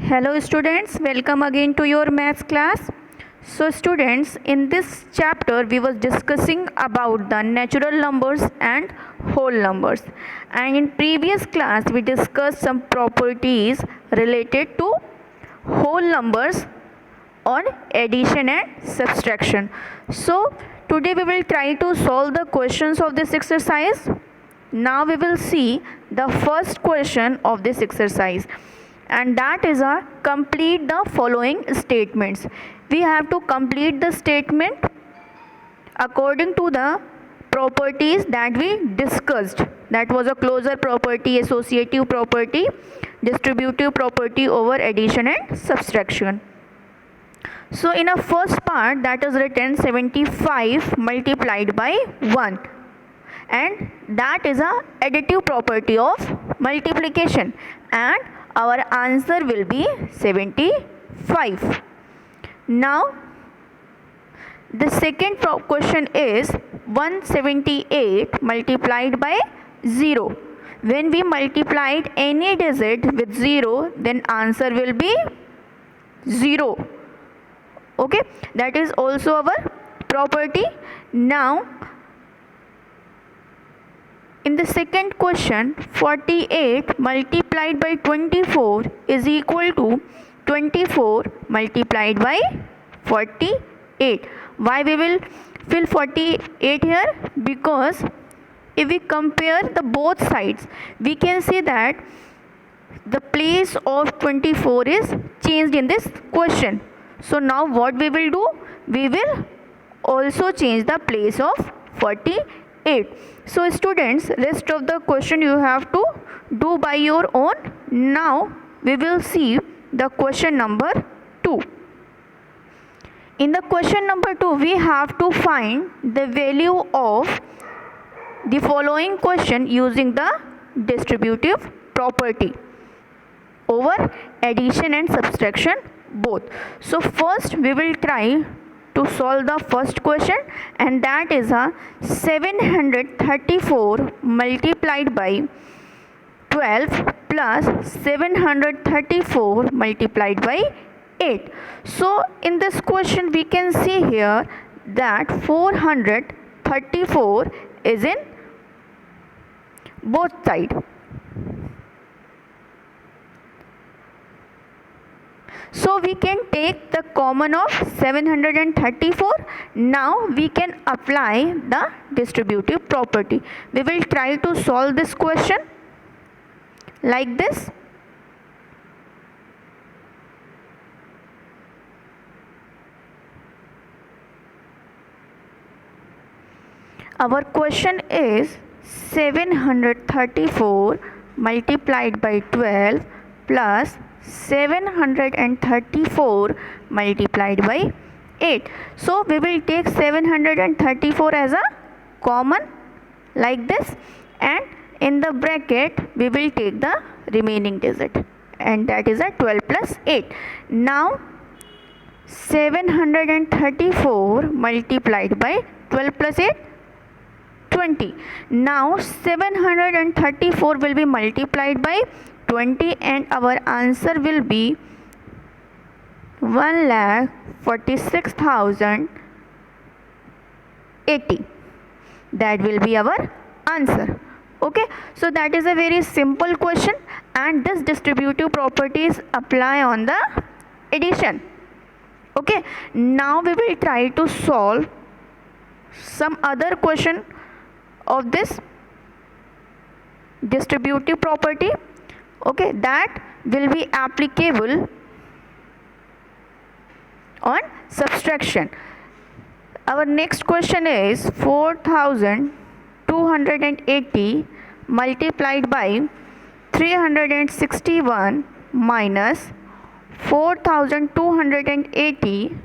Hello students, welcome again to your maths class. So students, in this chapter we was discussing about the natural numbers and whole numbers, and in previous class we discussed some properties related to whole numbers on addition and subtraction. So today we will try to solve the questions of this exercise. Now we will see the first question of this exercise, and that is a complete the following statements. We have to complete the statement according to the properties that we discussed. That was a closure property, associative property, distributive property over addition and subtraction. So in a first part, that is written 75 multiplied by 1, and that is a additive property of multiplication, and our answer will be 75. Now the second question is 178 multiplied by 0. When we multiplied any digit with 0, then answer will be 0. Okay, that is also our property. Now in the second question, 48 multiplied by 24 is equal to 24 multiplied by 48. Why we will fill 48 here? Because if we compare the both sides, we can see that the place of 24 is changed in this question. So now what we will do? We will also change the place of 48. So students, rest of the question you have to do by your own. Now we will see the question number 2. In the question number 2, we have to find the value of the following question using the distributive property over addition and subtraction both. So first we will try to solve the first question, and that is a 734 multiplied by 12 plus 734 multiplied by 8. So in this question we can see here that 434 is in both sides. So we can take the common of 734. Now we can apply the distributive property. We will try to solve this question like this. Our question is 734 multiplied by 12 plus 734 multiplied by 8. So we will take 734 as a common like this, and in the bracket we will take the remaining digit, and that is a 12 plus 8. Now 734 multiplied by 12 plus 8, 20. Now 734 will be multiplied by 20, and our answer will be 1,46,080. That will be our answer. Okay, so that is a very simple question, and this distributive properties apply on the addition. Okay, now we will try to solve some other question of this distributive property. Okay, that will be applicable on subtraction. Our next question is 4,280 multiplied by 361 minus 4,280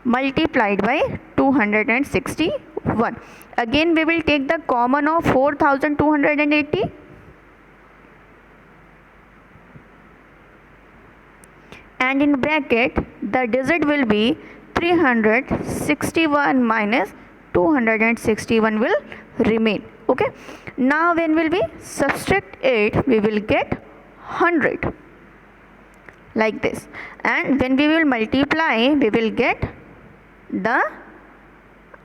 multiplied by 261. Again we will take the common of 4,280, and in bracket the digit will be 361 minus 261 will remain. Okay, now when will we subtract it, we will get 100. like this, and when we will multiply we will get the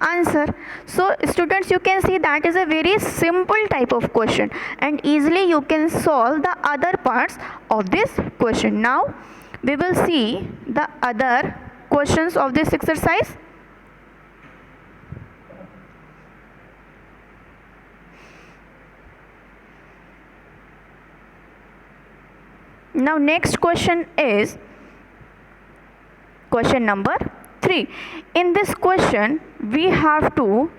answer. So students, you can see that is a very simple type of question, and easily you can solve the other parts of this question. Now we will see the other questions of this exercise. Now next question is question number 3. In this question we have to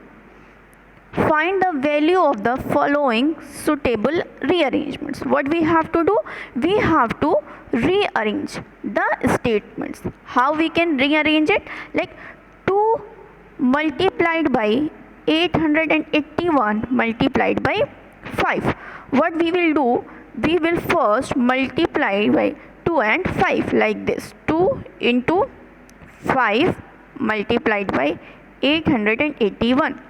find the value of the following suitable rearrangements. What we have to do? We have to rearrange the statements. How we can rearrange it? Like 2 multiplied by 881 multiplied by 5. What we will do? We will first multiply by 2 and 5 like this. 2 into 5 multiplied by 881.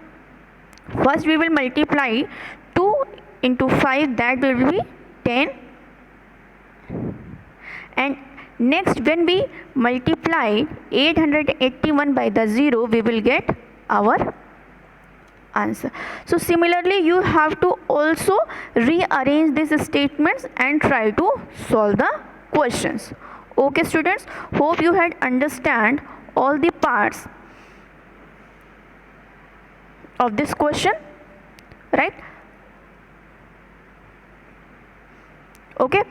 First we will multiply 2 into 5, that will be 10, and next when we multiply 881 by the 0 we will get our answer. So similarly you have to also rearrange these statements and try to solve the questions. Okay students, hope you had understand all the parts of this question, right? Okay,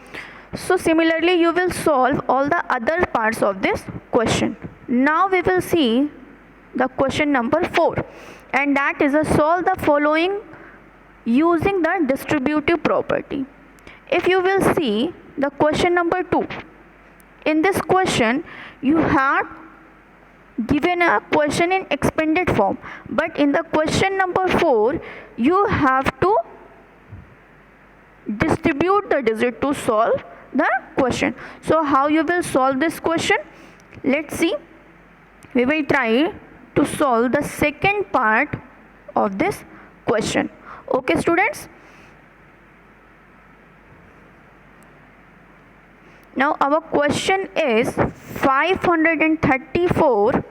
so similarly you will solve all the other parts of this question. Now we will see the question number 4, and that is a solve the following using the distributive property. If you will see the question number 2, in this question you have given a question in expanded form, but in the question number 4 you have to distribute the digit to solve the question. So how you will solve this question? Let's see. We will try to solve the second part of this question. Okay students, now our question is 534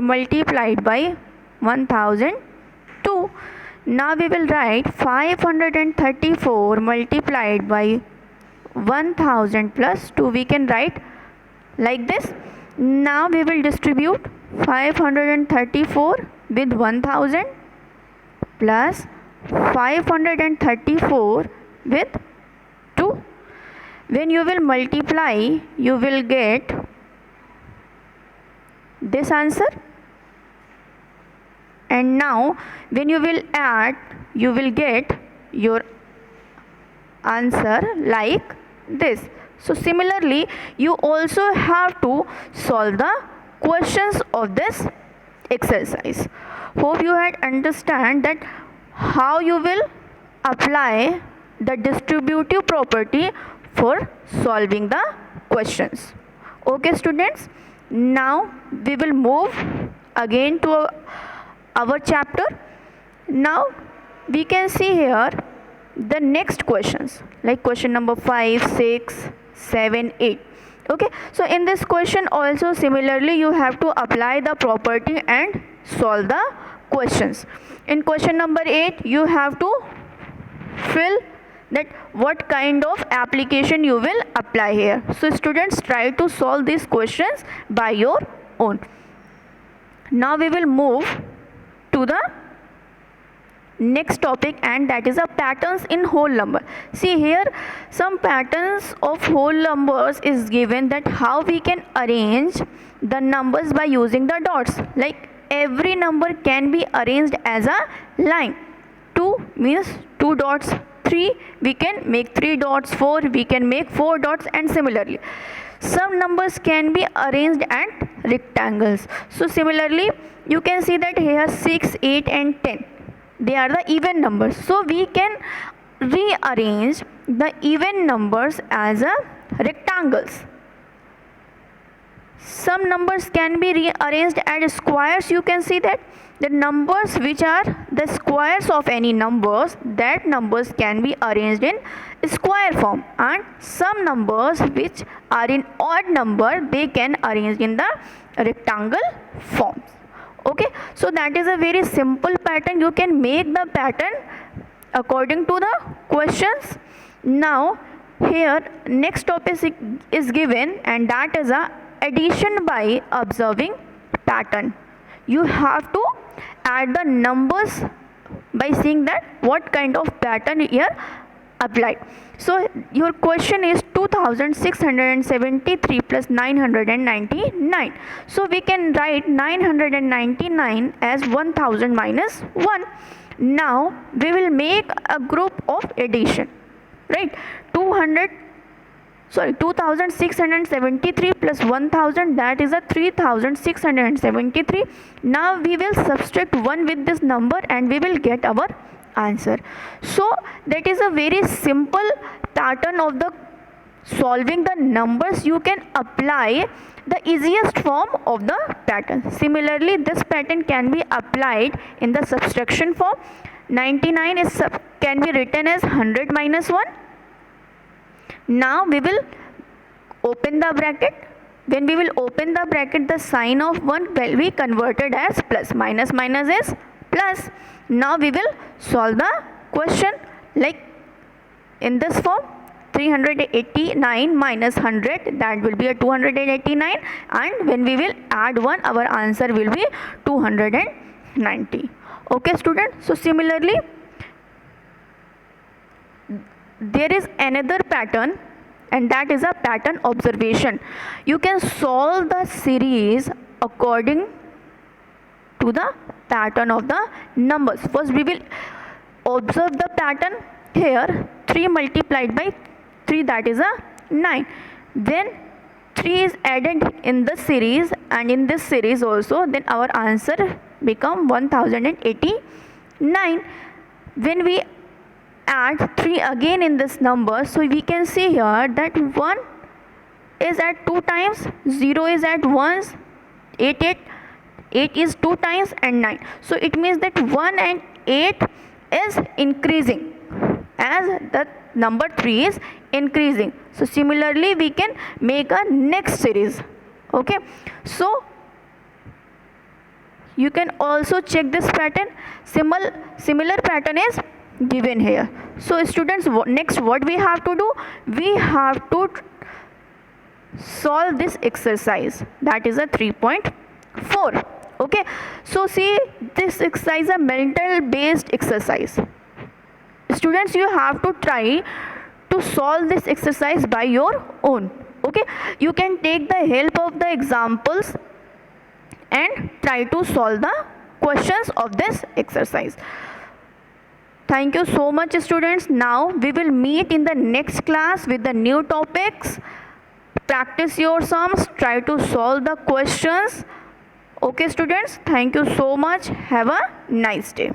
multiplied by 1002. Now we will write 534 multiplied by 1000 plus 2. We can write like this. Now we will distribute 534 with 1000 plus 534 with 2. When you will multiply you will get this answer, and now when you will add you will get your answer like this. So similarly you also have to solve the questions of this exercise. Hope you had understand that how you will apply the distributive property for solving the questions. Okay students, now we will move again to our chapter. Now we can see here the next questions, like question number 5, 6, 7, 8. Okay, so in this question also similarly you have to apply the property and solve the questions. In question number 8 you have to fill that what kind of application you will apply here. So students, try to solve these questions by your own. Now we will move to the next topic, and that is a patterns in whole number. See here some patterns of whole numbers is given, that how we can arrange the numbers by using the dots. Like every number can be arranged as a line. 2 means 2 dots, 3 we can make 3 dots, 4 we can make 4 dots, and similarly some numbers can be arranged at rectangles. So similarly you can see that here 6, 8 and 10, they are the even numbers. So we can rearrange the even numbers as a rectangles. Some numbers can be rearranged as squares. You can see that the numbers which are the squares of any numbers, that numbers can be arranged in square form, and some numbers which are in odd number, they can arrange in the rectangle forms. Okay, so that is a very simple pattern. You can make the pattern according to the questions. Now here next topic is given, and that is a addition by observing pattern. You have to add the numbers by seeing that what kind of pattern here applied. So your question is 2673 plus 999. So we can write 999 as 1000 minus 1. Now we will make a group of addition, right? 2673 plus 1000, that is a 3673. Now we will subtract 1 with this number and we will get our answer. So that is a very simple pattern of the solving the numbers. You can apply the easiest form of the pattern. Similarly, this pattern can be applied in the subtraction form. 99 can be written as 100 minus 1. Now we will open the bracket. When we will open the bracket, the sign of 1 will be converted as plus. Minus minus is plus. Now we will solve the question like in this form. 389 minus 100, that will be a 289, and when we will add 1, our answer will be 290. Okay students, so similarly there is another pattern, and that is a pattern observation. You can solve the series according to the pattern of the numbers. First we will observe the pattern. Here 3 multiplied by 3, that is a 9. When 3 is added in the series and in this series also, then our answer become 1089. When we add 3 again in this number, so we can see here that 1 is at 2 times, 0 is at once, 8 is 2 times, and 9. So it means that 1 and 8 is increasing as the number 3 is increasing. So similarly we can make a next series. Okay, so you can also check this pattern. Similar pattern is given here. So students, next what we have to do, we have to solve this exercise, that is a 3.4. okay, so see, this exercise is a mental based exercise. Students, you have to try to solve this exercise by your own. Okay, you can take the help of the examples and try to solve the questions of this exercise. Thank you so much students. Now we will meet in the next class with the new topics. Practice your sums, try to solve the questions. Okay students, thank you so much. Have a nice day.